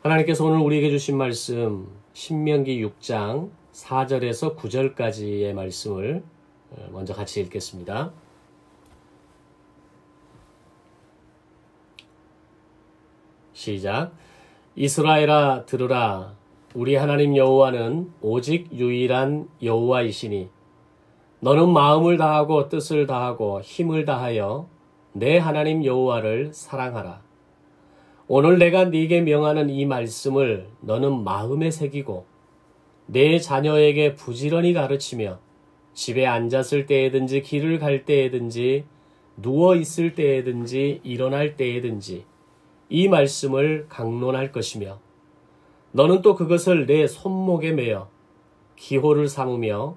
하나님께서 오늘 우리에게 주신 말씀 신명기 6장 4절에서 9절까지의 말씀을 먼저 같이 읽겠습니다. 시작. 이스라엘아 들으라. 우리 하나님 여호와는 오직 유일한 여호와이시니 너는 마음을 다하고 뜻을 다하고 힘을 다하여 내 하나님 여호와를 사랑하라. 오늘 내가 네게 명하는 이 말씀을 너는 마음에 새기고 내 자녀에게 부지런히 가르치며 집에 앉았을 때에든지 길을 갈 때에든지 누워 있을 때에든지 일어날 때에든지 이 말씀을 강론할 것이며 너는 또 그것을 내 손목에 매어 기호를 삼으며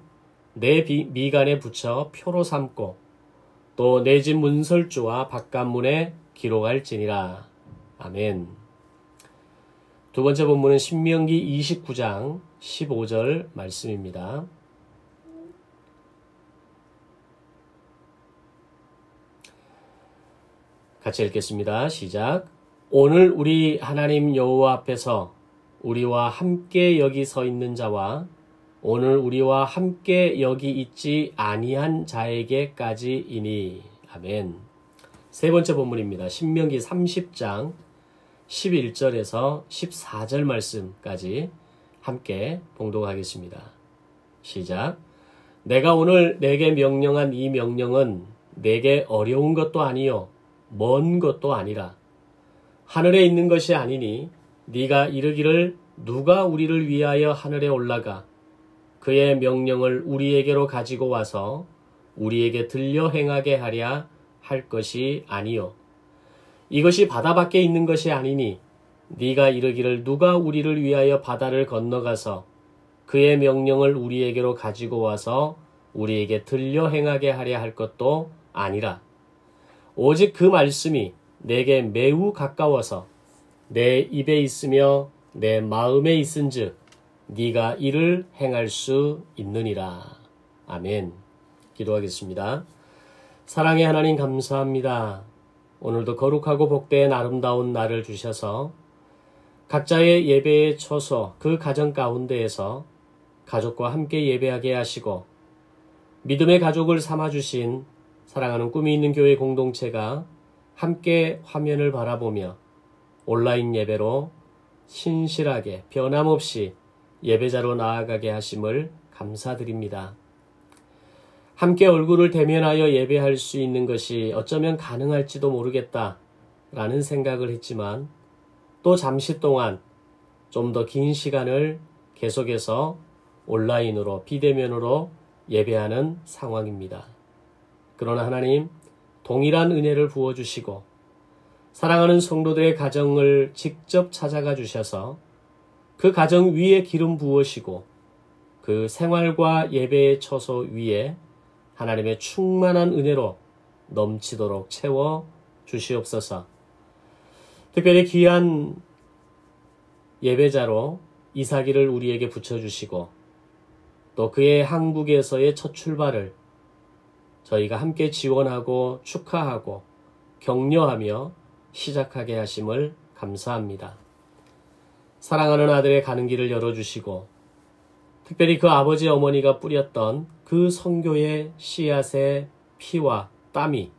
내 미간에 붙여 표로 삼고 또 내 집 문설주와 바깥문에 기록할지니라. 아멘. 두 번째 본문은 신명기 29장 15절 말씀입니다. 같이 읽겠습니다. 시작. 오늘 우리 하나님 여호와 앞에서 우리와 함께 여기 서 있는 자와 오늘 우리와 함께 여기 있지 아니한 자에게까지이니. 아멘. 세 번째 본문입니다. 신명기 30장 11절에서 14절 말씀까지 함께 봉독하겠습니다. 시작. 내가 오늘 내게 명령한 이 명령은 내게 어려운 것도 아니요 먼 것도 아니라 하늘에 있는 것이 아니니 네가 이르기를 누가 우리를 위하여 하늘에 올라가 그의 명령을 우리에게로 가지고 와서 우리에게 들려 행하게 하랴 할 것이 아니요 이것이 바다 밖에 있는 것이 아니니 네가 이르기를 누가 우리를 위하여 바다를 건너가서 그의 명령을 우리에게로 가지고 와서 우리에게 들려 행하게 하랴 할 것도 아니라 오직 그 말씀이 내게 매우 가까워서 내 입에 있으며 내 마음에 있은즉 네가 이를 행할 수 있느니라. 아멘. 기도하겠습니다. 사랑의 하나님 감사합니다. 오늘도 거룩하고 복된 아름다운 날을 주셔서 각자의 예배의 처소 그 가정 가운데에서 가족과 함께 예배하게 하시고 믿음의 가족을 삼아주신 사랑하는 꿈이 있는 교회 공동체가 함께 화면을 바라보며 온라인 예배로 신실하게 변함없이 예배자로 나아가게 하심을 감사드립니다. 함께 얼굴을 대면하여 예배할 수 있는 것이 어쩌면 가능할지도 모르겠다라는 생각을 했지만 또 잠시 동안 좀 더 긴 시간을 계속해서 온라인으로 비대면으로 예배하는 상황입니다. 그러나 하나님 동일한 은혜를 부어주시고 사랑하는 성도들의 가정을 직접 찾아가 주셔서 그 가정 위에 기름 부으시고 그 생활과 예배의 처소 위에 하나님의 충만한 은혜로 넘치도록 채워 주시옵소서. 특별히 귀한 예배자로 이삭이를 우리에게 붙여주시고 또 그의 한국에서의 첫 출발을 저희가 함께 지원하고 축하하고 격려하며 시작하게 하심을 감사합니다. 사랑하는 아들의 가는 길을 열어주시고 특별히 그 아버지 어머니가 뿌렸던 그 선교의 씨앗의 피와 땀이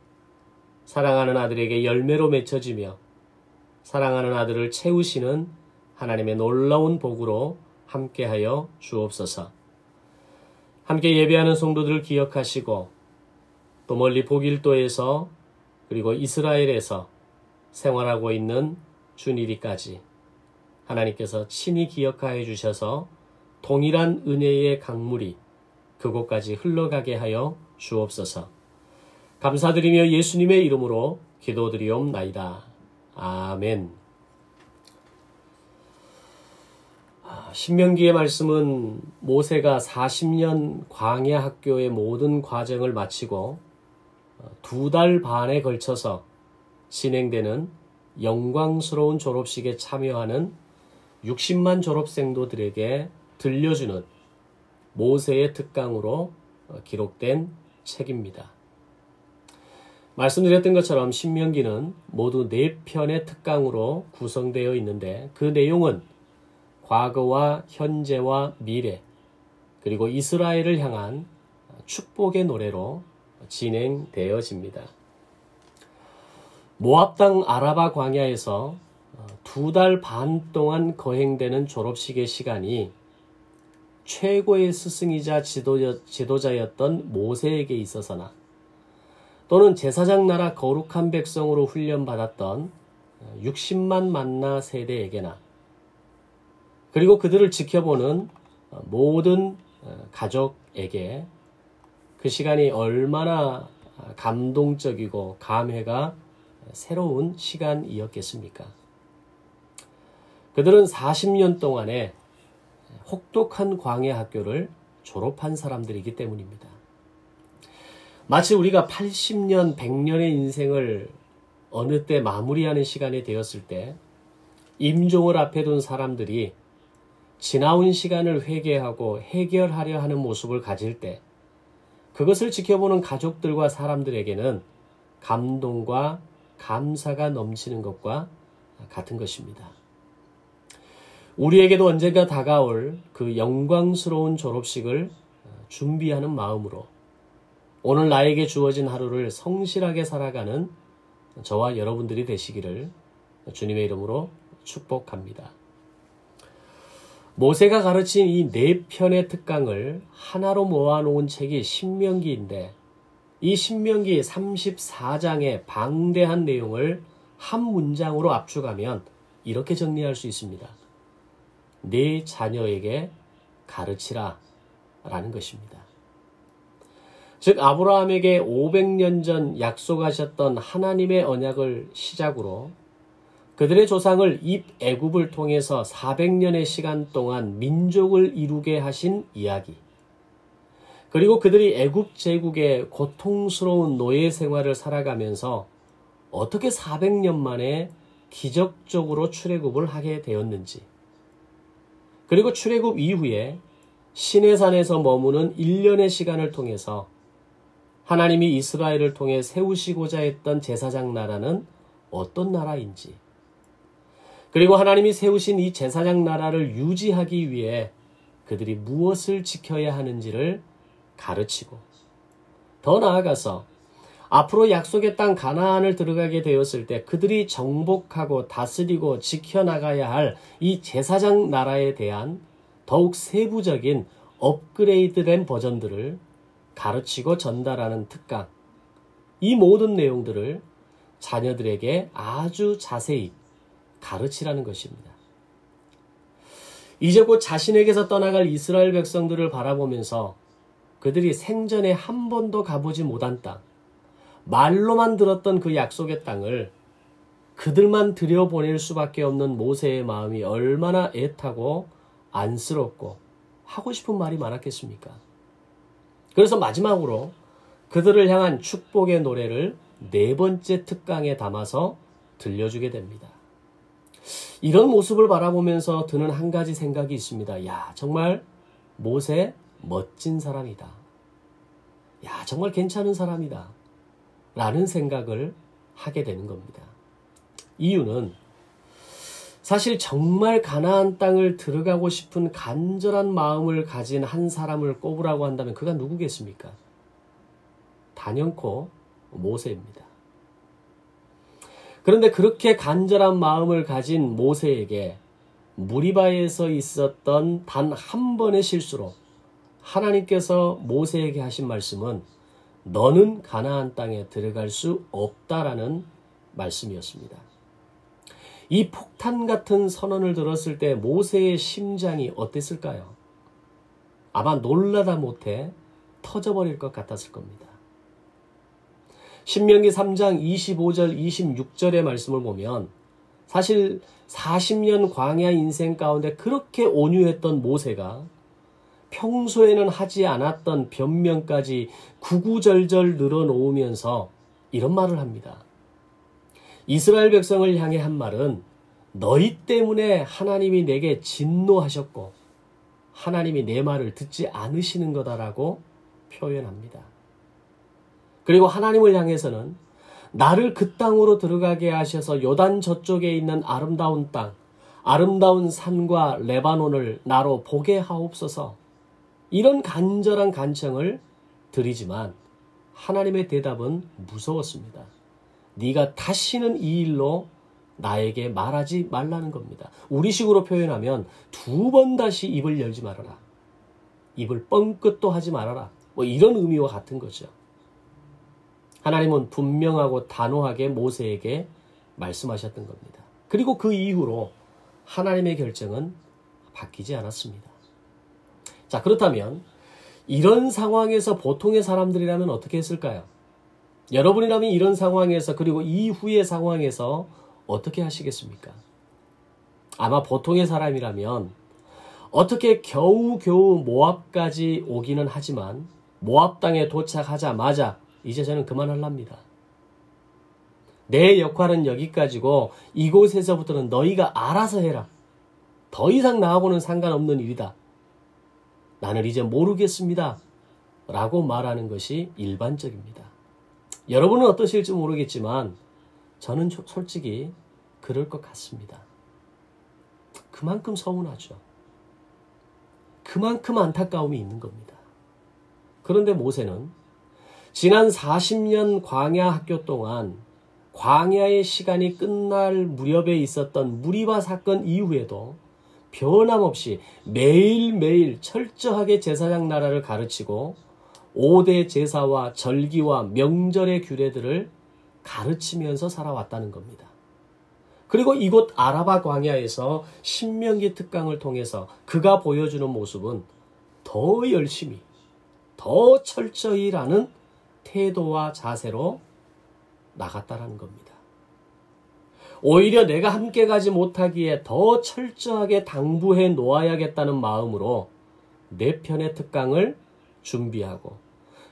사랑하는 아들에게 열매로 맺혀지며 사랑하는 아들을 채우시는 하나님의 놀라운 복으로 함께하여 주옵소서. 함께 예배하는 성도들을 기억하시고 또 멀리 보길도에서 그리고 이스라엘에서 생활하고 있는 준일이까지 하나님께서 친히 기억하여 주셔서 동일한 은혜의 강물이 그곳까지 흘러가게 하여 주옵소서. 감사드리며 예수님의 이름으로 기도드리옵나이다. 아멘. 신명기의 말씀은 모세가 40년 광야 학교의 모든 과정을 마치고 2달 반에 걸쳐서 진행되는 영광스러운 졸업식에 참여하는 60만 졸업생도들에게 들려주는 모세의 특강으로 기록된 책입니다. 말씀드렸던 것처럼 신명기는 모두 4편의 특강으로 구성되어 있는데 그 내용은 과거와 현재와 미래 그리고 이스라엘을 향한 축복의 노래로 진행되어집니다. 모압 땅 아라바 광야에서 2달 반 동안 거행되는 졸업식의 시간이 최고의 스승이자 지도자였던 모세에게 있어서나 또는 제사장 나라 거룩한 백성으로 훈련받았던 60만 만나 세대에게나 그리고 그들을 지켜보는 모든 가족에게 그 시간이 얼마나 감동적이고 감회가 새로운 시간이었겠습니까? 그들은 40년 동안에 혹독한 광야 학교를 졸업한 사람들이기 때문입니다. 마치 우리가 80년, 100년의 인생을 어느 때 마무리하는 시간이 되었을 때 임종을 앞에 둔 사람들이 지나온 시간을 회개하고 해결하려 하는 모습을 가질 때 그것을 지켜보는 가족들과 사람들에게는 감동과 감사가 넘치는 것과 같은 것입니다. 우리에게도 언젠가 다가올 그 영광스러운 졸업식을 준비하는 마음으로 오늘 나에게 주어진 하루를 성실하게 살아가는 저와 여러분들이 되시기를 주님의 이름으로 축복합니다. 모세가 가르친 이 4편의 특강을 하나로 모아놓은 책이 신명기인데 이 신명기 34장의 방대한 내용을 한 문장으로 압축하면 이렇게 정리할 수 있습니다. 네 자녀에게 가르치라 라는 것입니다. 즉 아브라함에게 500년 전 약속하셨던 하나님의 언약을 시작으로 그들의 조상을 입애굽을 통해서 400년의 시간 동안 민족을 이루게 하신 이야기 그리고 그들이 애굽 제국의 고통스러운 노예 생활을 살아가면서 어떻게 400년 만에 기적적으로 출애굽을 하게 되었는지 그리고 출애굽 이후에 시내산에서 머무는 1년의 시간을 통해서 하나님이 이스라엘을 통해 세우시고자 했던 제사장 나라는 어떤 나라인지 그리고 하나님이 세우신 이 제사장 나라를 유지하기 위해 그들이 무엇을 지켜야 하는지를 가르치고 더 나아가서 앞으로 약속의 땅 가나안을 들어가게 되었을 때 그들이 정복하고 다스리고 지켜나가야 할 이 제사장 나라에 대한 더욱 세부적인 업그레이드된 버전들을 가르치고 전달하는 특강 이 모든 내용들을 자녀들에게 아주 자세히 가르치라는 것입니다. 이제 곧 자신에게서 떠나갈 이스라엘 백성들을 바라보면서 그들이 생전에 한 번도 가보지 못한 땅, 말로만 들었던 그 약속의 땅을 그들만 들여보낼 수밖에 없는 모세의 마음이 얼마나 애타고 안쓰럽고 하고 싶은 말이 많았겠습니까? 그래서 마지막으로 그들을 향한 축복의 노래를 4번째 특강에 담아서 들려주게 됩니다. 이런 모습을 바라보면서 드는 한 가지 생각이 있습니다. 야, 정말 모세 멋진 사람이다. 야, 정말 괜찮은 사람이다. 라는 생각을 하게 되는 겁니다. 이유는 사실 정말 가나안 땅을 들어가고 싶은 간절한 마음을 가진 한 사람을 꼽으라고 한다면 그가 누구겠습니까? 단연코 모세입니다. 그런데 그렇게 간절한 마음을 가진 모세에게 무리바에서 있었던 단 한 번의 실수로 하나님께서 모세에게 하신 말씀은 너는 가나안 땅에 들어갈 수 없다라는 말씀이었습니다. 이 폭탄 같은 선언을 들었을 때 모세의 심장이 어땠을까요? 아마 놀라다 못해 터져버릴 것 같았을 겁니다. 신명기 3장 25절 26절의 말씀을 보면 사실 40년 광야 인생 가운데 그렇게 온유했던 모세가 평소에는 하지 않았던 변명까지 구구절절 늘어놓으면서 이런 말을 합니다. 이스라엘 백성을 향해 한 말은 너희 때문에 하나님이 내게 진노하셨고 하나님이 내 말을 듣지 않으시는 거다라고 표현합니다. 그리고 하나님을 향해서는 나를 그 땅으로 들어가게 하셔서 요단 저쪽에 있는 아름다운 땅, 아름다운 산과 레바논을 나로 보게 하옵소서. 이런 간절한 간청을 드리지만 하나님의 대답은 무서웠습니다. 네가 다시는 이 일로 나에게 말하지 말라는 겁니다. 우리식으로 표현하면 2번 다시 입을 열지 말아라. 입을 뻥끗도 하지 말아라. 뭐 이런 의미와 같은 거죠. 하나님은 분명하고 단호하게 모세에게 말씀하셨던 겁니다. 그리고 그 이후로 하나님의 결정은 바뀌지 않았습니다. 자, 그렇다면 이런 상황에서 보통의 사람들이라면 어떻게 했을까요? 여러분이라면 이런 상황에서 그리고 이후의 상황에서 어떻게 하시겠습니까? 아마 보통의 사람이라면 어떻게 겨우겨우 모압까지 오기는 하지만 모압 땅에 도착하자마자 이제 저는 그만할랍니다. 내 역할은 여기까지고 이곳에서부터는 너희가 알아서 해라. 더 이상 나하고는 상관없는 일이다. 나는 이제 모르겠습니다. 라고 말하는 것이 일반적입니다. 여러분은 어떠실지 모르겠지만 저는 솔직히 그럴 것 같습니다. 그만큼 서운하죠. 그만큼 안타까움이 있는 겁니다. 그런데 모세는 지난 40년 광야 학교 동안 광야의 시간이 끝날 무렵에 있었던 무리바 사건 이후에도 변함없이 매일매일 철저하게 제사장 나라를 가르치고 5대 제사와 절기와 명절의 규례들을 가르치면서 살아왔다는 겁니다. 그리고 이곳 아라바 광야에서 신명기 특강을 통해서 그가 보여주는 모습은 더 열심히, 더 철저히 일하는 태도와 자세로 나갔다라는 겁니다. 오히려 내가 함께 가지 못하기에 더 철저하게 당부해 놓아야겠다는 마음으로 내 편의 특강을 준비하고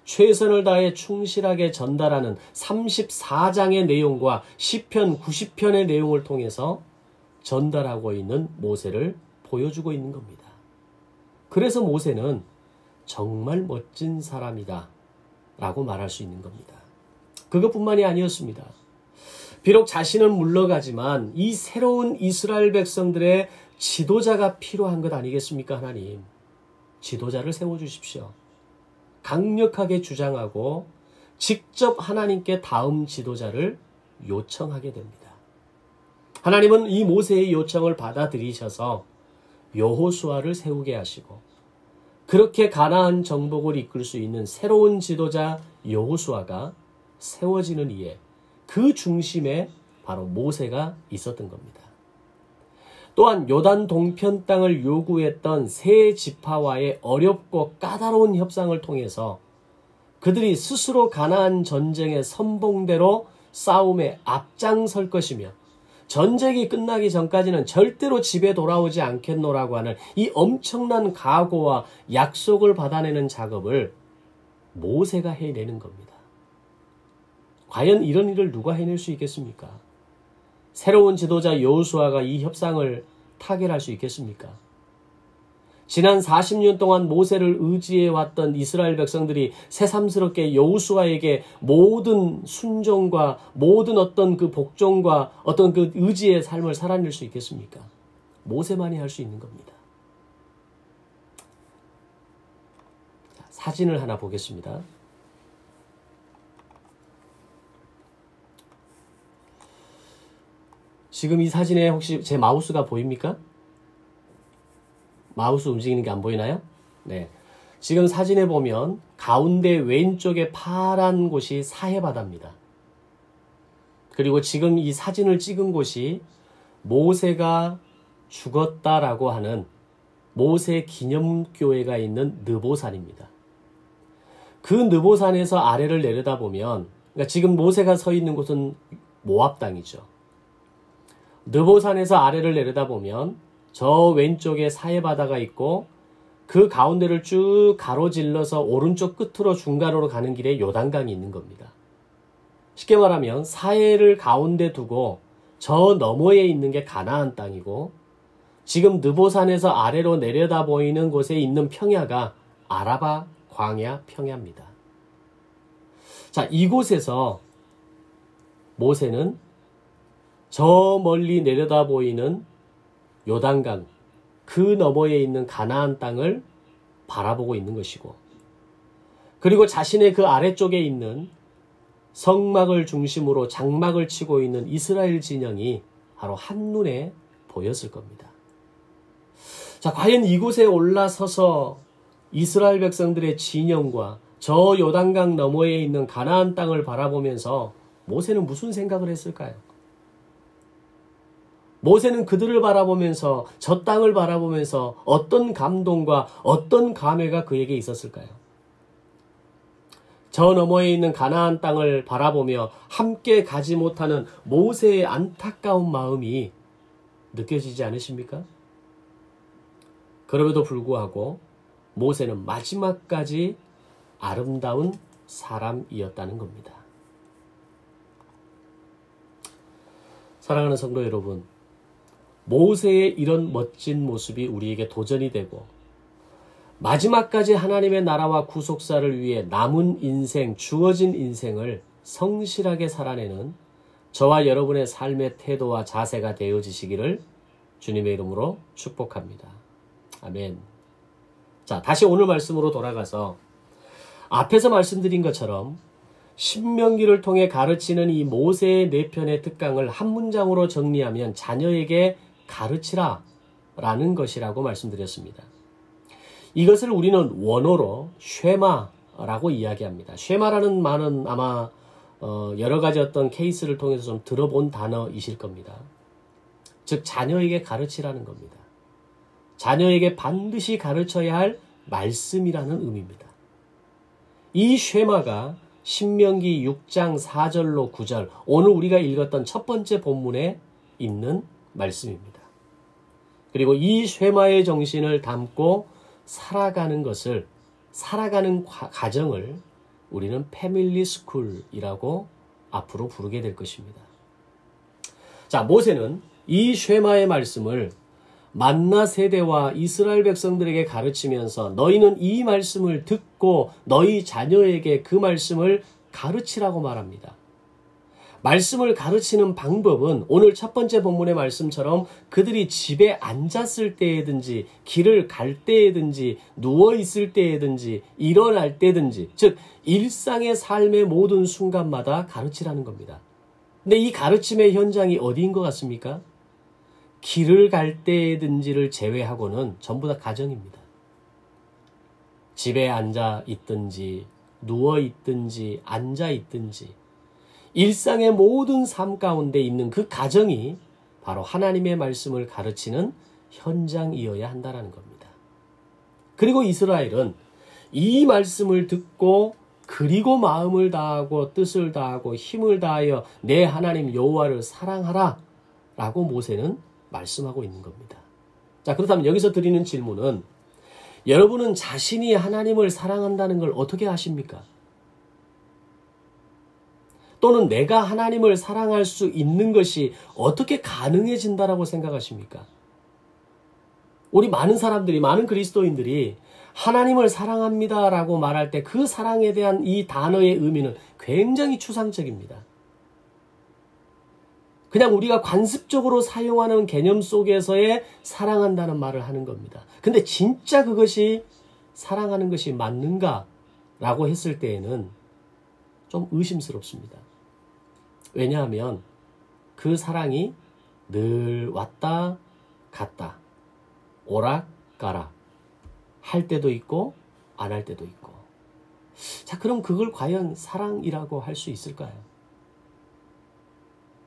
최선을 다해 충실하게 전달하는 34장의 내용과 시편 90편의 내용을 통해서 전달하고 있는 모세를 보여주고 있는 겁니다. 그래서 모세는 정말 멋진 사람이다 라고 말할 수 있는 겁니다. 그것뿐만이 아니었습니다. 비록 자신은 물러가지만 이 새로운 이스라엘 백성들의 지도자가 필요한 것 아니겠습니까? 하나님, 지도자를 세워주십시오. 강력하게 주장하고 직접 하나님께 다음 지도자를 요청하게 됩니다. 하나님은 이 모세의 요청을 받아들이셔서 여호수아를 세우게 하시고 그렇게 가나안 정복을 이끌 수 있는 새로운 지도자 여호수아가 세워지는 이에 그 중심에 바로 모세가 있었던 겁니다. 또한 요단 동편 땅을 요구했던 세 지파와의 어렵고 까다로운 협상을 통해서 그들이 스스로 가나안 전쟁의 선봉대로 싸움에 앞장설 것이며 전쟁이 끝나기 전까지는 절대로 집에 돌아오지 않겠노라고 하는 이 엄청난 각오와 약속을 받아내는 작업을 모세가 해내는 겁니다. 과연 이런 일을 누가 해낼 수 있겠습니까? 새로운 지도자 여호수아가 이 협상을 타결할 수 있겠습니까? 지난 40년 동안 모세를 의지해왔던 이스라엘 백성들이 새삼스럽게 여호수아에게 모든 순종과 모든 어떤 그 복종과 어떤 그 의지의 삶을 살아낼 수 있겠습니까? 모세만이 할 수 있는 겁니다. 자, 사진을 하나 보겠습니다. 지금 이 사진에 혹시 제 마우스가 보입니까? 마우스 움직이는 게 안 보이나요? 네. 지금 사진에 보면 가운데 왼쪽에 파란 곳이 사해바다입니다. 그리고 지금 이 사진을 찍은 곳이 모세가 죽었다라고 하는 모세 기념교회가 있는 느보산입니다. 그 느보산에서 아래를 내려다보면 그러니까 지금 모세가 서 있는 곳은 모압 땅이죠. 느보산에서 아래를 내려다보면 저 왼쪽에 사해바다가 있고 그 가운데를 쭉 가로질러서 오른쪽 끝으로 중간으로 가는 길에 요단강이 있는 겁니다. 쉽게 말하면 사해를 가운데 두고 저 너머에 있는 게 가나안 땅이고 지금 느보산에서 아래로 내려다 보이는 곳에 있는 평야가 아라바 광야 평야입니다. 자, 이곳에서 모세는 저 멀리 내려다 보이는 요단강 그 너머에 있는 가나안 땅을 바라보고 있는 것이고, 그리고 자신의 그 아래쪽에 있는 성막을 중심으로 장막을 치고 있는 이스라엘 진영이 바로 한눈에 보였을 겁니다. 자, 과연 이곳에 올라서서 이스라엘 백성들의 진영과 저 요단강 너머에 있는 가나안 땅을 바라보면서 모세는 무슨 생각을 했을까요? 모세는 그들을 바라보면서, 저 땅을 바라보면서 어떤 감동과 어떤 감회가 그에게 있었을까요? 저 너머에 있는 가나안 땅을 바라보며 함께 가지 못하는 모세의 안타까운 마음이 느껴지지 않으십니까? 그럼에도 불구하고 모세는 마지막까지 아름다운 사람이었다는 겁니다. 사랑하는 성도 여러분, 모세의 이런 멋진 모습이 우리에게 도전이 되고, 마지막까지 하나님의 나라와 구속사를 위해 남은 인생, 주어진 인생을 성실하게 살아내는 저와 여러분의 삶의 태도와 자세가 되어지시기를 주님의 이름으로 축복합니다. 아멘. 자, 다시 오늘 말씀으로 돌아가서 앞에서 말씀드린 것처럼 신명기를 통해 가르치는 이 모세의 4편의 특강을 한 문장으로 정리하면 자녀에게 가르치라 라는 것이라고 말씀드렸습니다. 이것을 우리는 원어로 쉐마라고 이야기합니다. 쉐마라는 말은 아마 여러 가지 어떤 케이스를 통해서 좀 들어본 단어이실 겁니다. 즉 자녀에게 가르치라는 겁니다. 자녀에게 반드시 가르쳐야 할 말씀이라는 의미입니다. 이 쉐마가 신명기 6장 4절로 9절, 오늘 우리가 읽었던 첫 번째 본문에 있는 말씀입니다. 그리고 이 쉐마의 정신을 담고 살아가는 것을, 살아가는 과정을 우리는 패밀리 스쿨이라고 앞으로 부르게 될 것입니다. 자, 모세는 이 쉐마의 말씀을 만나 세대와 이스라엘 백성들에게 가르치면서 너희는 이 말씀을 듣고 너희 자녀에게 그 말씀을 가르치라고 말합니다. 말씀을 가르치는 방법은 오늘 첫 번째 본문의 말씀처럼 그들이 집에 앉았을 때에든지 길을 갈 때에든지 누워있을 때에든지 일어날 때든지, 즉 일상의 삶의 모든 순간마다 가르치라는 겁니다. 근데 이 가르침의 현장이 어디인 것 같습니까? 길을 갈 때든지를 제외하고는 전부 다 가정입니다. 집에 앉아 있든지 누워 있든지 앉아 있든지 일상의 모든 삶 가운데 있는 그 가정이 바로 하나님의 말씀을 가르치는 현장이어야 한다는 겁니다. 그리고 이스라엘은 이 말씀을 듣고 그리고 마음을 다하고 뜻을 다하고 힘을 다하여 내 하나님 여호와를 사랑하라 라고 모세는 말씀하고 있는 겁니다. 자, 그렇다면 여기서 드리는 질문은, 여러분은 자신이 하나님을 사랑한다는 걸 어떻게 아십니까? 또는 내가 하나님을 사랑할 수 있는 것이 어떻게 가능해진다라고 생각하십니까? 우리 많은 사람들이, 많은 그리스도인들이 하나님을 사랑합니다라고 말할 때 그 사랑에 대한 이 단어의 의미는 굉장히 추상적입니다. 그냥 우리가 관습적으로 사용하는 개념 속에서의 사랑한다는 말을 하는 겁니다. 근데 진짜 그것이 사랑하는 것이 맞는가라고 했을 때에는 좀 의심스럽습니다. 왜냐하면 그 사랑이 늘 왔다 갔다, 오락가락 할 때도 있고 안 할 때도 있고. 자, 그럼 그걸 과연 사랑이라고 할 수 있을까요?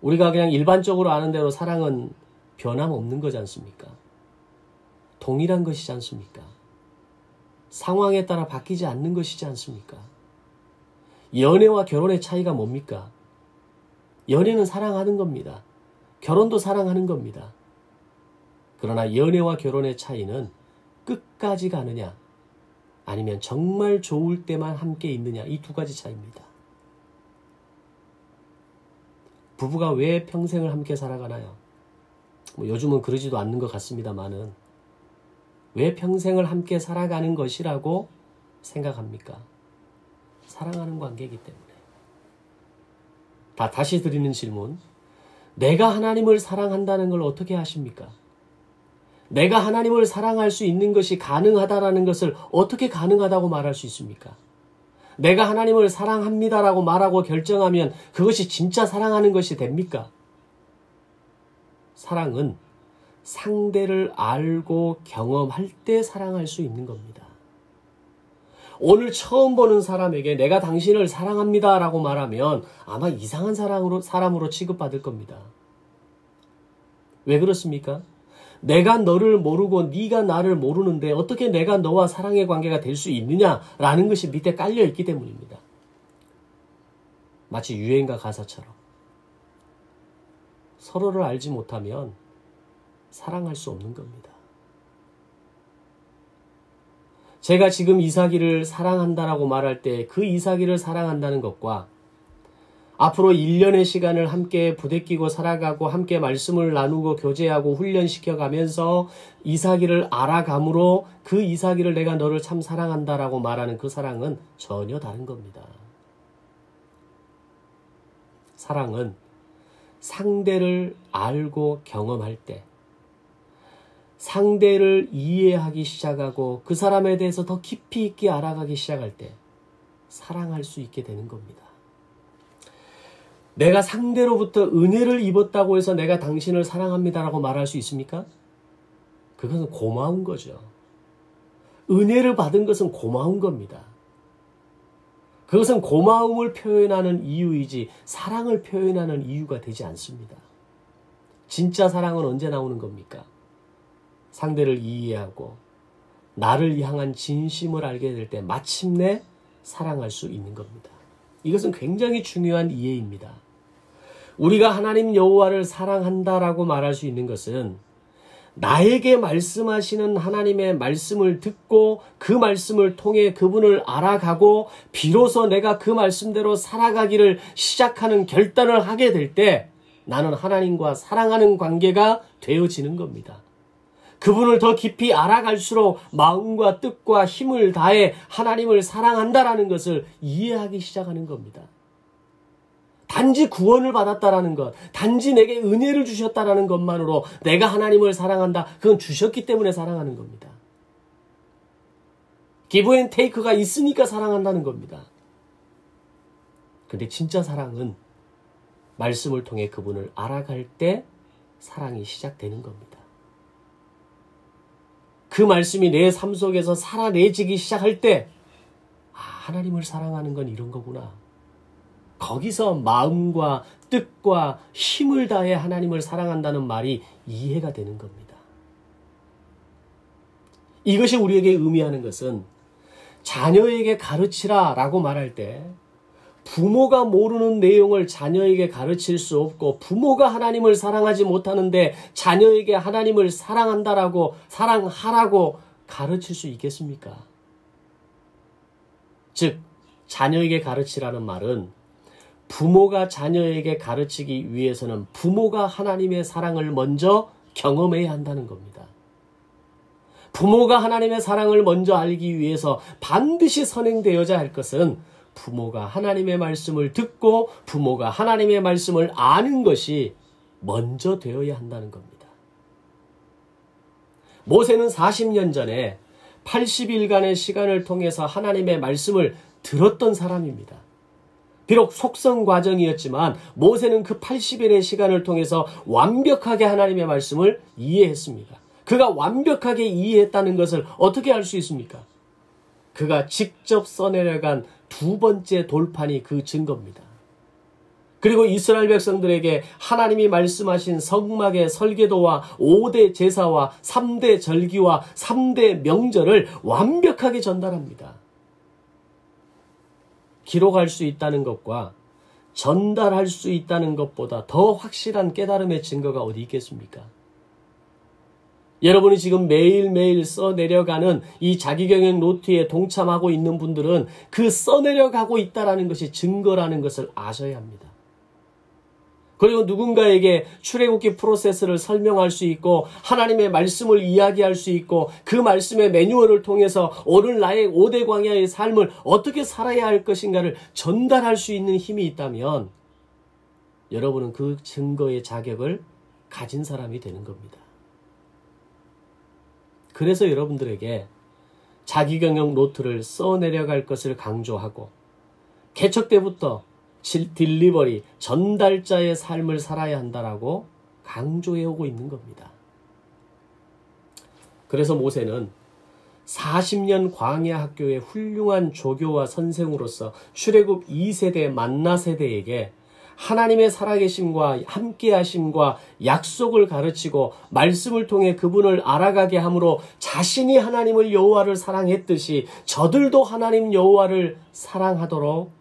우리가 그냥 일반적으로 아는 대로 사랑은 변함없는 거지 않습니까? 동일한 것이지 않습니까? 상황에 따라 바뀌지 않는 것이지 않습니까? 연애와 결혼의 차이가 뭡니까? 연애는 사랑하는 겁니다. 결혼도 사랑하는 겁니다. 그러나 연애와 결혼의 차이는 끝까지 가느냐, 아니면 정말 좋을 때만 함께 있느냐, 이 두 가지 차이입니다. 부부가 왜 평생을 함께 살아가나요? 요즘은 그러지도 않는 것 같습니다만은, 왜 평생을 함께 살아가는 것이라고 생각합니까? 사랑하는 관계이기 때문에. 다시 드리는 질문. 내가 하나님을 사랑한다는 걸 어떻게 아십니까? 내가 하나님을 사랑할 수 있는 것이 가능하다라는 것을 어떻게 가능하다고 말할 수 있습니까? 내가 하나님을 사랑합니다라고 말하고 결정하면 그것이 진짜 사랑하는 것이 됩니까? 사랑은 상대를 알고 경험할 때 사랑할 수 있는 겁니다. 오늘 처음 보는 사람에게 내가 당신을 사랑합니다라고 말하면 아마 이상한 사람으로 취급받을 겁니다. 왜 그렇습니까? 내가 너를 모르고 네가 나를 모르는데 어떻게 내가 너와 사랑의 관계가 될 수 있느냐라는 것이 밑에 깔려 있기 때문입니다. 마치 유행가 가사처럼 서로를 알지 못하면 사랑할 수 없는 겁니다. 제가 지금 이삭이를 사랑한다라고 말할 때 그 이삭이를 사랑한다는 것과 앞으로 1년의 시간을 함께 부대끼고 살아가고 함께 말씀을 나누고 교제하고 훈련시켜 가면서 이삭이를 알아감으로 그 이삭이를 내가 너를 참 사랑한다라고 말하는 그 사랑은 전혀 다른 겁니다. 사랑은 상대를 알고 경험할 때, 상대를 이해하기 시작하고 그 사람에 대해서 더 깊이 있게 알아가기 시작할 때 사랑할 수 있게 되는 겁니다. 내가 상대로부터 은혜를 입었다고 해서 내가 당신을 사랑합니다라고 말할 수 있습니까? 그것은 고마운 거죠. 은혜를 받은 것은 고마운 겁니다. 그것은 고마움을 표현하는 이유이지 사랑을 표현하는 이유가 되지 않습니다. 진짜 사랑은 언제 나오는 겁니까? 상대를 이해하고 나를 향한 진심을 알게 될 때 마침내 사랑할 수 있는 겁니다. 이것은 굉장히 중요한 이해입니다. 우리가 하나님 여호와를 사랑한다라고 말할 수 있는 것은 나에게 말씀하시는 하나님의 말씀을 듣고 그 말씀을 통해 그분을 알아가고 비로소 내가 그 말씀대로 살아가기를 시작하는 결단을 하게 될 때 나는 하나님과 사랑하는 관계가 되어지는 겁니다. 그분을 더 깊이 알아갈수록 마음과 뜻과 힘을 다해 하나님을 사랑한다라는 것을 이해하기 시작하는 겁니다. 단지 구원을 받았다라는 것, 단지 내게 은혜를 주셨다라는 것만으로 내가 하나님을 사랑한다. 그건 주셨기 때문에 사랑하는 겁니다. 기브 앤 테이크가 있으니까 사랑한다는 겁니다. 근데 진짜 사랑은 말씀을 통해 그분을 알아갈 때 사랑이 시작되는 겁니다. 그 말씀이 내 삶 속에서 살아내지기 시작할 때 하나님을 사랑하는 건 이런 거구나. 거기서 마음과 뜻과 힘을 다해 하나님을 사랑한다는 말이 이해가 되는 겁니다. 이것이 우리에게 의미하는 것은 자녀에게 가르치라 라고 말할 때 부모가 모르는 내용을 자녀에게 가르칠 수 없고 부모가 하나님을 사랑하지 못하는데 자녀에게 하나님을 사랑한다라고 사랑하라고 가르칠 수 있겠습니까? 즉 자녀에게 가르치라는 말은 부모가 자녀에게 가르치기 위해서는 부모가 하나님의 사랑을 먼저 경험해야 한다는 겁니다. 부모가 하나님의 사랑을 먼저 알기 위해서 반드시 선행되어야 할 것은 부모가 하나님의 말씀을 듣고 부모가 하나님의 말씀을 아는 것이 먼저 되어야 한다는 겁니다. 모세는 40년 전에 80일간의 시간을 통해서 하나님의 말씀을 들었던 사람입니다. 비록 속성 과정이었지만 모세는 그 80일의 시간을 통해서 완벽하게 하나님의 말씀을 이해했습니다. 그가 완벽하게 이해했다는 것을 어떻게 알 수 있습니까? 그가 직접 써내려간 두 번째 돌판이 그 증거입니다. 그리고 이스라엘 백성들에게 하나님이 말씀하신 성막의 설계도와 5대 제사와 3대 절기와 3대 명절을 완벽하게 전달합니다. 기록할 수 있다는 것과 전달할 수 있다는 것보다 더 확실한 깨달음의 증거가 어디 있겠습니까? 여러분이 지금 매일매일 써내려가는 이 자기경영 노트에 동참하고 있는 분들은 그 써내려가고 있다는 것이 증거라는 것을 아셔야 합니다. 그리고 누군가에게 출애굽기 프로세스를 설명할 수 있고 하나님의 말씀을 이야기할 수 있고 그 말씀의 매뉴얼을 통해서 오늘 나의 5대 광야의 삶을 어떻게 살아야 할 것인가를 전달할 수 있는 힘이 있다면 여러분은 그 증거의 자격을 가진 사람이 되는 겁니다. 그래서 여러분들에게 자기경영 노트를 써내려갈 것을 강조하고 개척 때부터 딜리버리, 전달자의 삶을 살아야 한다라고 강조해오고 있는 겁니다. 그래서 모세는 40년 광야 학교의 훌륭한 조교와 선생으로서 출애굽 2세대 만나 세대에게 하나님의 살아계심과 함께하심과 약속을 가르치고 말씀을 통해 그분을 알아가게 함으로 자신이 하나님을 여호와를 사랑했듯이 저들도 하나님 여호와를 사랑하도록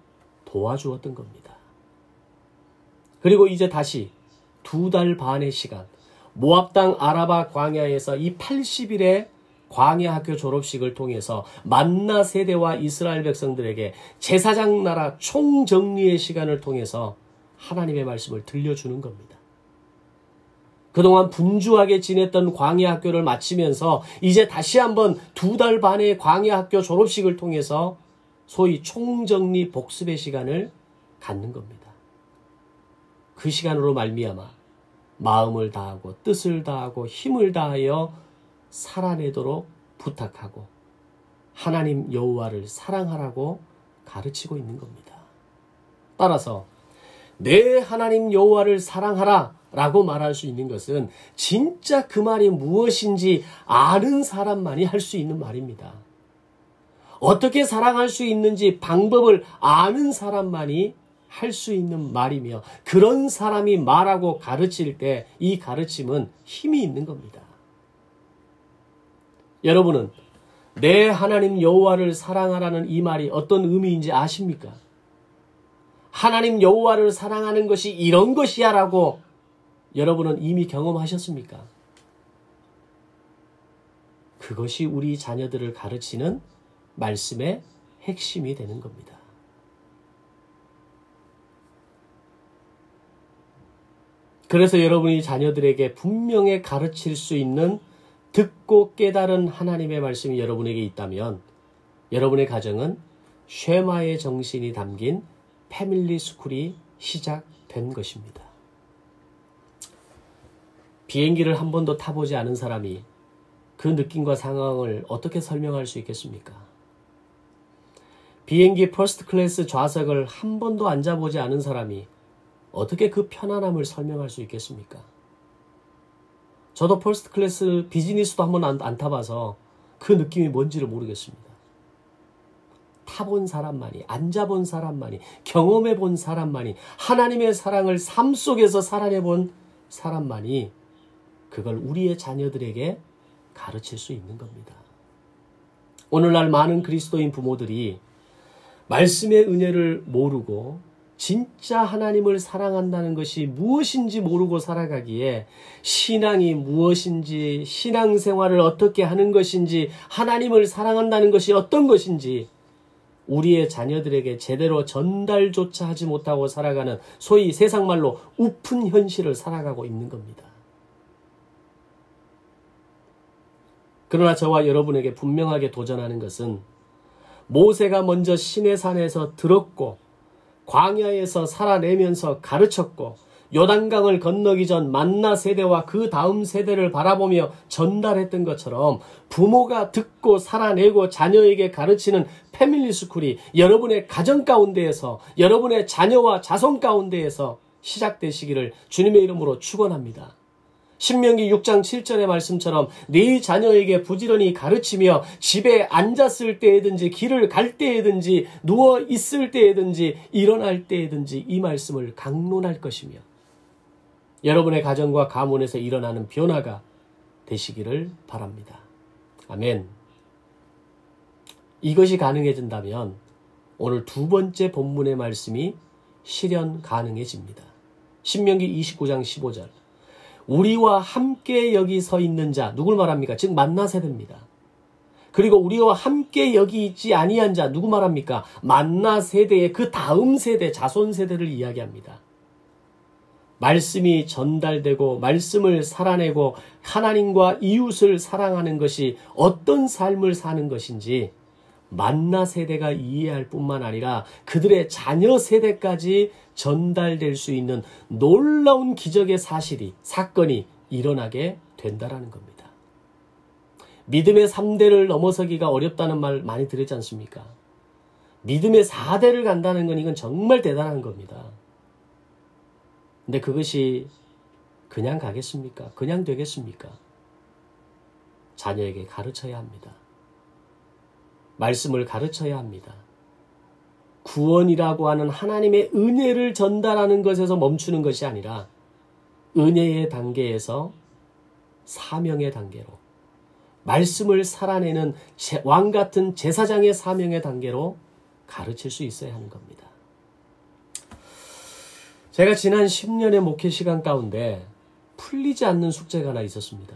도와주었던 겁니다. 그리고 이제 다시 2달 반의 시간 모압 땅 아라바 광야에서 이 80일의 광야 학교 졸업식을 통해서 만나 세대와 이스라엘 백성들에게 제사장 나라 총정리의 시간을 통해서 하나님의 말씀을 들려주는 겁니다. 그동안 분주하게 지냈던 광야 학교를 마치면서 이제 다시 한번 2달 반의 광야 학교 졸업식을 통해서 소위 총정리 복습의 시간을 갖는 겁니다. 그 시간으로 말미암아 마음을 다하고 뜻을 다하고 힘을 다하여 살아내도록 부탁하고 하나님 여호와를 사랑하라고 가르치고 있는 겁니다. 따라서 내 하나님 여호와를 사랑하라 라고 말할 수 있는 것은 진짜 그 말이 무엇인지 아는 사람만이 할 수 있는 말입니다. 어떻게 사랑할 수 있는지 방법을 아는 사람만이 할 수 있는 말이며 그런 사람이 말하고 가르칠 때 이 가르침은 힘이 있는 겁니다. 여러분은 내 하나님 여호와를 사랑하라는 이 말이 어떤 의미인지 아십니까? 하나님 여호와를 사랑하는 것이 이런 것이야 라고 여러분은 이미 경험하셨습니까? 그것이 우리 자녀들을 가르치는 말씀의 핵심이 되는 겁니다. 그래서 여러분이 자녀들에게 분명히 가르칠 수 있는 듣고 깨달은 하나님의 말씀이 여러분에게 있다면 여러분의 가정은 쉐마의 정신이 담긴 패밀리 스쿨이 시작된 것입니다. 비행기를 한 번도 타보지 않은 사람이 그 느낌과 상황을 어떻게 설명할 수 있겠습니까? 비행기 퍼스트 클래스 좌석을 한 번도 앉아보지 않은 사람이 어떻게 그 편안함을 설명할 수 있겠습니까? 저도 퍼스트 클래스 비즈니스도 한 번 안 타봐서 그 느낌이 뭔지를 모르겠습니다. 타본 사람만이, 앉아본 사람만이, 경험해본 사람만이, 하나님의 사랑을 삶 속에서 살아내본 사람만이 그걸 우리의 자녀들에게 가르칠 수 있는 겁니다. 오늘날 많은 그리스도인 부모들이 말씀의 은혜를 모르고 진짜 하나님을 사랑한다는 것이 무엇인지 모르고 살아가기에 신앙이 무엇인지, 신앙생활을 어떻게 하는 것인지, 하나님을 사랑한다는 것이 어떤 것인지 우리의 자녀들에게 제대로 전달조차 하지 못하고 살아가는 소위 세상말로 우픈 현실을 살아가고 있는 겁니다. 그러나 저와 여러분에게 분명하게 도전하는 것은 모세가 먼저 시내산에서 들었고 광야에서 살아내면서 가르쳤고 요단강을 건너기 전 만나 세대와 그 다음 세대를 바라보며 전달했던 것처럼 부모가 듣고 살아내고 자녀에게 가르치는 패밀리 스쿨이 여러분의 가정 가운데에서 여러분의 자녀와 자손 가운데에서 시작되시기를 주님의 이름으로 축원합니다. 신명기 6장 7절의 말씀처럼 네 자녀에게 부지런히 가르치며 집에 앉았을 때에든지 길을 갈 때에든지 누워 있을 때에든지 일어날 때에든지 이 말씀을 강론할 것이며 여러분의 가정과 가문에서 일어나는 변화가 되시기를 바랍니다. 아멘. 이것이 가능해진다면 오늘 두 번째 본문의 말씀이 실현 가능해집니다. 신명기 29장 15절. 우리와 함께 여기 서 있는 자, 누굴 말합니까? 즉 만나 세대입니다. 그리고 우리와 함께 여기 있지 아니한 자, 누구 말합니까? 만나 세대의 그 다음 세대, 자손 세대를 이야기합니다. 말씀이 전달되고 말씀을 살아내고 하나님과 이웃을 사랑하는 것이 어떤 삶을 사는 것인지 만나 세대가 이해할 뿐만 아니라 그들의 자녀 세대까지 전달될 수 있는 놀라운 기적의 사건이 일어나게 된다라는 겁니다. 믿음의 3대를 넘어서기가 어렵다는 말 많이 들었지 않습니까? 믿음의 4대를 간다는 건 이건 정말 대단한 겁니다. 근데 그것이 그냥 가겠습니까? 그냥 되겠습니까? 자녀에게 가르쳐야 합니다. 말씀을 가르쳐야 합니다. 구원이라고 하는 하나님의 은혜를 전달하는 것에서 멈추는 것이 아니라 은혜의 단계에서 사명의 단계로, 말씀을 살아내는 왕같은 제사장의 사명의 단계로 가르칠 수 있어야 하는 겁니다. 제가 지난 10년의 목회 시간 가운데 풀리지 않는 숙제가 하나 있었습니다.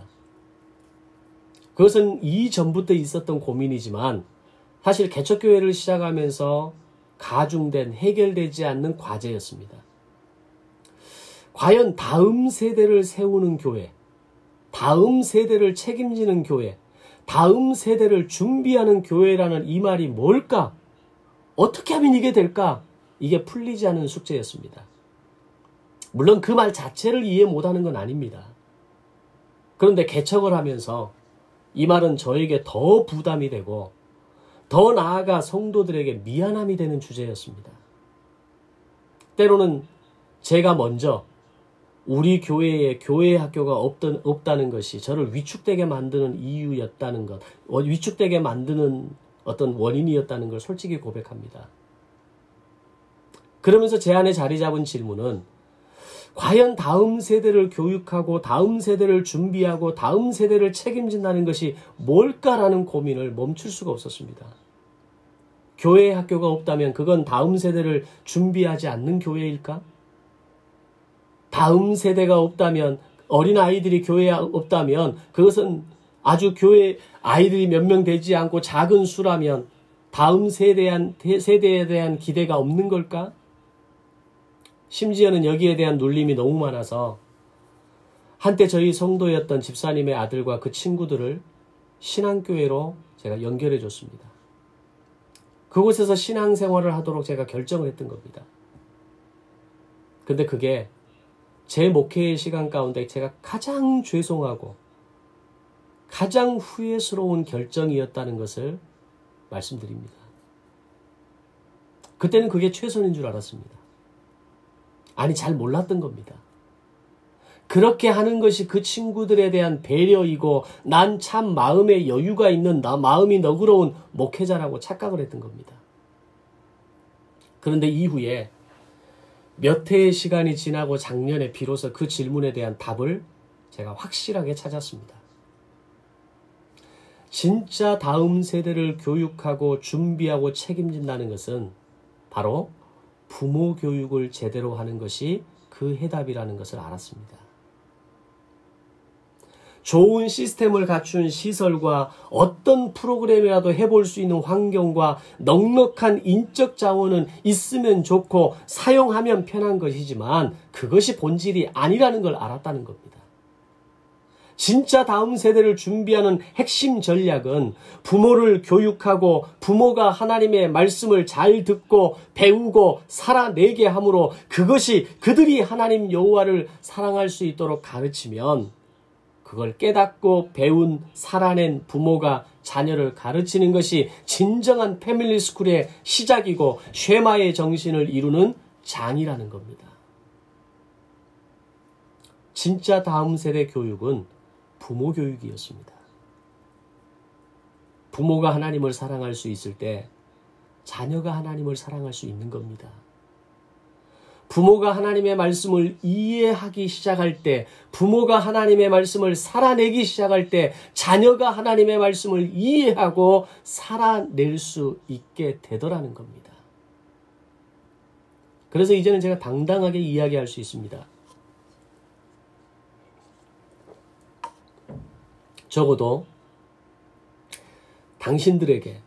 그것은 이전부터 있었던 고민이지만 사실 개척교회를 시작하면서 가중된, 해결되지 않는 과제였습니다. 과연 다음 세대를 세우는 교회, 다음 세대를 책임지는 교회, 다음 세대를 준비하는 교회라는 이 말이 뭘까? 어떻게 하면 이게 될까? 이게 풀리지 않은 숙제였습니다. 물론 그 말 자체를 이해 못하는 건 아닙니다. 그런데 개척을 하면서 이 말은 저에게 더 부담이 되고 더 나아가 성도들에게 미안함이 되는 주제였습니다. 때로는 제가 먼저 우리 교회에 교회 학교가 없다는 것이 저를 위축되게 만드는 이유였다는 것, 위축되게 만드는 어떤 원인이었다는 걸 솔직히 고백합니다. 그러면서 제 안에 자리 잡은 질문은 과연 다음 세대를 교육하고 다음 세대를 준비하고 다음 세대를 책임진다는 것이 뭘까라는 고민을 멈출 수가 없었습니다. 교회 학교가 없다면 그건 다음 세대를 준비하지 않는 교회일까? 다음 세대가 없다면, 어린아이들이 교회에 없다면 그것은 아주 교회 아이들이 몇 명 되지 않고 작은 수라면 다음 세대에 대한 기대가 없는 걸까? 심지어는 여기에 대한 놀림이 너무 많아서 한때 저희 성도였던 집사님의 아들과 그 친구들을 신앙교회로 제가 연결해 줬습니다. 그곳에서 신앙생활을 하도록 제가 결정을 했던 겁니다. 근데 그게 제 목회의 시간 가운데 제가 가장 죄송하고 가장 후회스러운 결정이었다는 것을 말씀드립니다. 그때는 그게 최선인 줄 알았습니다. 아니, 잘 몰랐던 겁니다. 그렇게 하는 것이 그 친구들에 대한 배려이고 난 참 마음에 여유가 있는, 마음이 너그러운 목회자라고 착각을 했던 겁니다. 그런데 이후에 몇 해의 시간이 지나고 작년에 비로소 그 질문에 대한 답을 제가 확실하게 찾았습니다. 진짜 다음 세대를 교육하고 준비하고 책임진다는 것은 바로 부모 교육을 제대로 하는 것이 그 해답이라는 것을 알았습니다. 좋은 시스템을 갖춘 시설과 어떤 프로그램이라도 해볼 수 있는 환경과 넉넉한 인적 자원은 있으면 좋고 사용하면 편한 것이지만 그것이 본질이 아니라는 걸 알았다는 겁니다. 진짜 다음 세대를 준비하는 핵심 전략은 부모를 교육하고 부모가 하나님의 말씀을 잘 듣고 배우고 살아내게 함으로 그것이 그들이 하나님 여호와를 사랑할 수 있도록 가르치면 그걸 깨닫고 배운 살아낸 부모가 자녀를 가르치는 것이 진정한 패밀리 스쿨의 시작이고 쉐마의 정신을 이루는 장이라는 겁니다. 진짜 다음 세대 교육은 부모 교육이었습니다. 부모가 하나님을 사랑할 수 있을 때 자녀가 하나님을 사랑할 수 있는 겁니다. 부모가 하나님의 말씀을 이해하기 시작할 때, 부모가 하나님의 말씀을 살아내기 시작할 때 자녀가 하나님의 말씀을 이해하고 살아낼 수 있게 되더라는 겁니다. 그래서 이제는 제가 당당하게 이야기할 수 있습니다. 적어도 당신들에게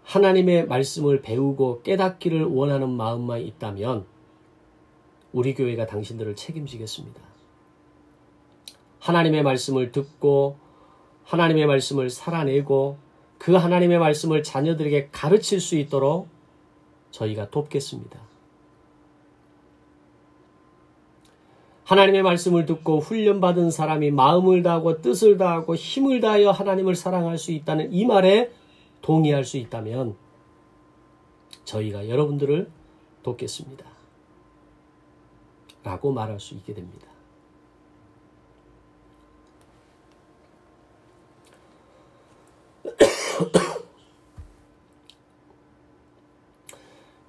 하나님의 말씀을 배우고 깨닫기를 원하는 마음만 있다면 우리 교회가 당신들을 책임지겠습니다. 하나님의 말씀을 듣고 하나님의 말씀을 살아내고 그 하나님의 말씀을 자녀들에게 가르칠 수 있도록 저희가 돕겠습니다. 하나님의 말씀을 듣고 훈련받은 사람이 마음을 다하고 뜻을 다하고 힘을 다하여 하나님을 사랑할 수 있다는 이 말에 동의할 수 있다면 저희가 여러분들을 돕겠습니다. 라고 말할 수 있게 됩니다.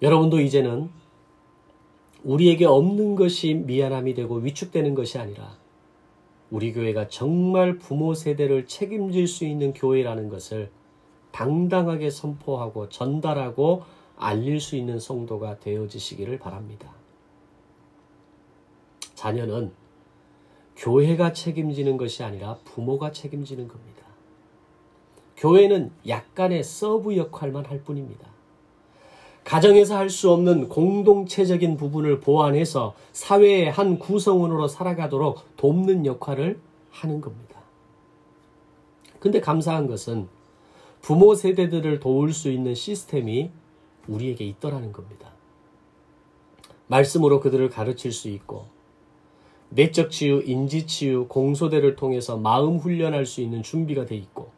여러분도 이제는 우리에게 없는 것이 미안함이 되고 위축되는 것이 아니라 우리 교회가 정말 부모 세대를 책임질 수 있는 교회라는 것을 당당하게 선포하고 전달하고 알릴 수 있는 성도가 되어지시기를 바랍니다. 자녀는 교회가 책임지는 것이 아니라 부모가 책임지는 겁니다. 교회는 약간의 서브 역할만 할 뿐입니다. 가정에서 할 수 없는 공동체적인 부분을 보완해서 사회의 한 구성원으로 살아가도록 돕는 역할을 하는 겁니다. 근데 감사한 것은 부모 세대들을 도울 수 있는 시스템이 우리에게 있더라는 겁니다. 말씀으로 그들을 가르칠 수 있고 내적 치유, 인지 치유, 공소대를 통해서 마음 훈련할 수 있는 준비가 돼 있고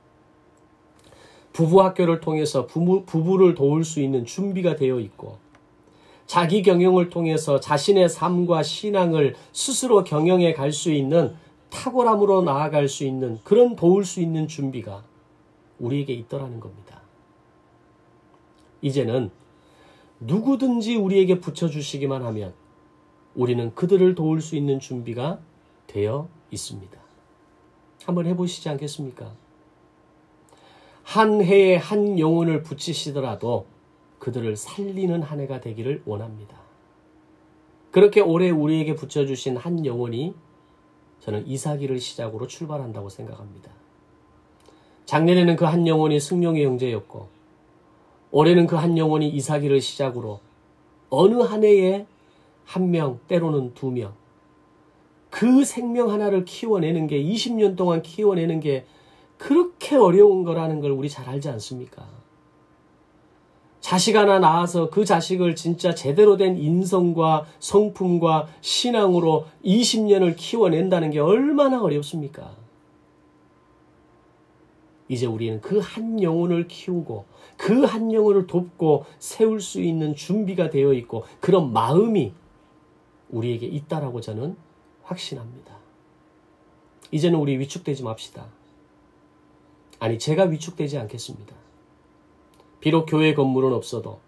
부부 학교를 통해서 부부를 도울 수 있는 준비가 되어 있고 자기 경영을 통해서 자신의 삶과 신앙을 스스로 경영해 갈 수 있는 탁월함으로 나아갈 수 있는 그런 도울 수 있는 준비가 우리에게 있더라는 겁니다. 이제는 누구든지 우리에게 붙여주시기만 하면 우리는 그들을 도울 수 있는 준비가 되어 있습니다. 한번 해보시지 않겠습니까? 한 해에 한 영혼을 붙이시더라도 그들을 살리는 한 해가 되기를 원합니다. 그렇게 올해 우리에게 붙여주신 한 영혼이 저는 이삭이를 시작으로 출발한다고 생각합니다. 작년에는 그 한 영혼이 승용의 형제였고 올해는 그 한 영혼이 이삭이를 시작으로 어느 한 해에 한 명, 때로는 두 명, 그 생명 하나를 키워내는 게 20년 동안 키워내는 게 그렇게 어려운 거라는 걸 우리 잘 알지 않습니까? 자식 하나 낳아서 그 자식을 진짜 제대로 된 인성과 성품과 신앙으로 20년을 키워낸다는 게 얼마나 어렵습니까? 이제 우리는 그 한 영혼을 키우고 그 한 영혼을 돕고 세울 수 있는 준비가 되어 있고 그런 마음이 우리에게 있다라고 저는 확신합니다. 이제는 우리 위축되지 맙시다. 아니, 제가 위축되지 않겠습니다. 비록 교회 건물은 없어도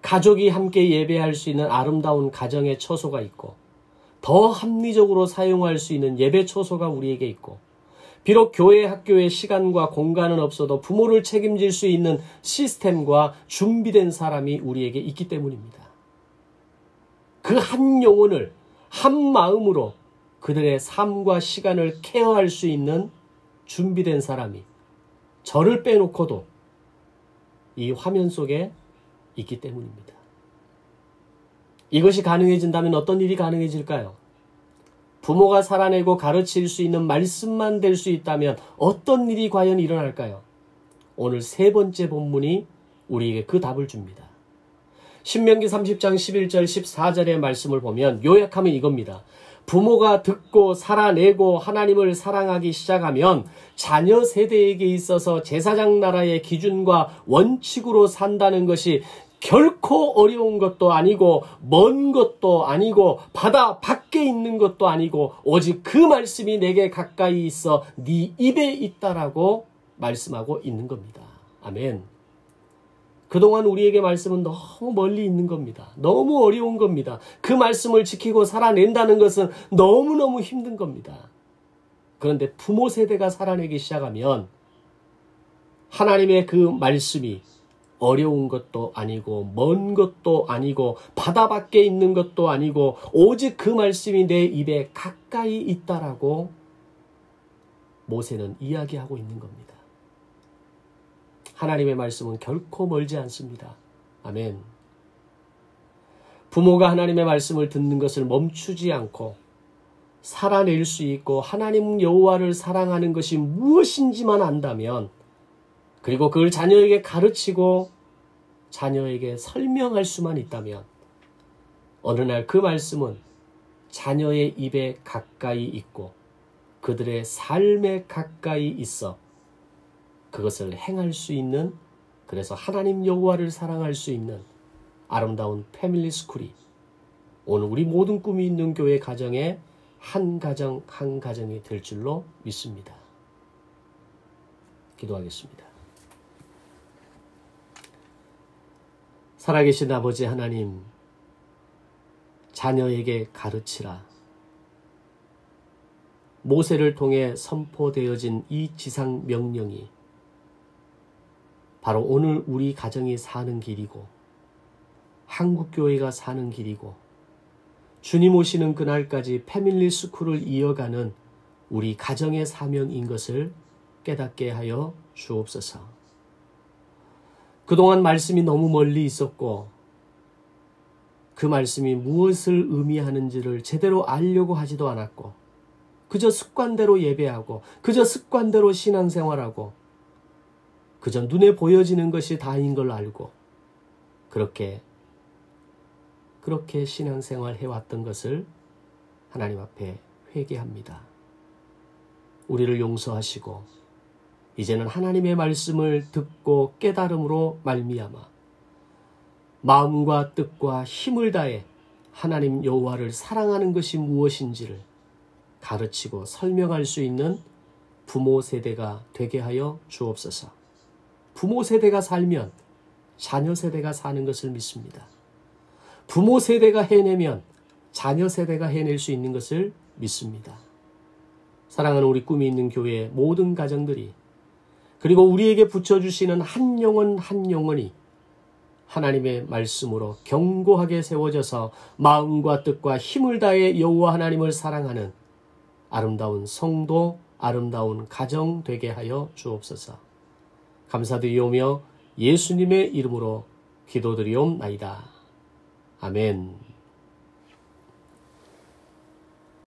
가족이 함께 예배할 수 있는 아름다운 가정의 처소가 있고 더 합리적으로 사용할 수 있는 예배 처소가 우리에게 있고 비록 교회 학교의 시간과 공간은 없어도 부모를 책임질 수 있는 시스템과 준비된 사람이 우리에게 있기 때문입니다. 그 한 영혼을 한 마음으로 그들의 삶과 시간을 케어할 수 있는 준비된 사람이 저를 빼놓고도 이 화면 속에 있기 때문입니다. 이것이 가능해진다면 어떤 일이 가능해질까요? 부모가 살아내고 가르칠 수 있는 말씀만 될 수 있다면 어떤 일이 과연 일어날까요? 오늘 세 번째 본문이 우리에게 그 답을 줍니다. 신명기 30장 11절 14절의 말씀을 보면 요약하면 이겁니다. 부모가 듣고 살아내고 하나님을 사랑하기 시작하면 자녀 세대에게 있어서 제사장 나라의 기준과 원칙으로 산다는 것이 결코 어려운 것도 아니고 먼 것도 아니고 바다 밖에 있는 것도 아니고 오직 그 말씀이 내게 가까이 있어 네 입에 있다라고 말씀하고 있는 겁니다. 아멘. 그동안 우리에게 말씀은 너무 멀리 있는 겁니다. 너무 어려운 겁니다. 그 말씀을 지키고 살아낸다는 것은 너무너무 힘든 겁니다. 그런데 부모 세대가 살아내기 시작하면 하나님의 그 말씀이 어려운 것도 아니고 먼 것도 아니고 바다 밖에 있는 것도 아니고 오직 그 말씀이 내 입에 가까이 있다라고 모세는 이야기하고 있는 겁니다. 하나님의 말씀은 결코 멀지 않습니다. 아멘. 부모가 하나님의 말씀을 듣는 것을 멈추지 않고 살아낼 수 있고 하나님 여호와를 사랑하는 것이 무엇인지만 안다면 그리고 그걸 자녀에게 가르치고 자녀에게 설명할 수만 있다면 어느 날 그 말씀은 자녀의 입에 가까이 있고 그들의 삶에 가까이 있어 그것을 행할 수 있는, 그래서 하나님 여호와를 사랑할 수 있는 아름다운 패밀리 스쿨이 오늘 우리 모든 꿈이 있는 교회 가정의 한 가정 한 가정이 될 줄로 믿습니다. 기도하겠습니다. 살아계신 아버지 하나님, 자녀에게 가르치라. 모세를 통해 선포되어진 이 지상 명령이 바로 오늘 우리 가정이 사는 길이고 한국교회가 사는 길이고 주님 오시는 그날까지 패밀리 스쿨을 이어가는 우리 가정의 사명인 것을 깨닫게 하여 주옵소서. 그동안 말씀이 너무 멀리 있었고 그 말씀이 무엇을 의미하는지를 제대로 알려고 하지도 않았고 그저 습관대로 예배하고 그저 습관대로 신앙생활하고 그저 눈에 보여지는 것이 다인 걸 알고 그렇게 신앙생활 해왔던 것을 하나님 앞에 회개합니다. 우리를 용서하시고 이제는 하나님의 말씀을 듣고 깨달음으로 말미암아 마음과 뜻과 힘을 다해 하나님 여호와를 사랑하는 것이 무엇인지를 가르치고 설명할 수 있는 부모 세대가 되게 하여 주옵소서. 부모 세대가 살면 자녀 세대가 사는 것을 믿습니다. 부모 세대가 해내면 자녀 세대가 해낼 수 있는 것을 믿습니다. 사랑하는 우리 꿈이 있는 교회의 모든 가정들이, 그리고 우리에게 붙여주시는 한 영혼 한 영혼이 하나님의 말씀으로 견고하게 세워져서 마음과 뜻과 힘을 다해 여호와 하나님을 사랑하는 아름다운 성도, 아름다운 가정 되게 하여 주옵소서. 감사드리오며 예수님의 이름으로 기도드리옵나이다. 아멘.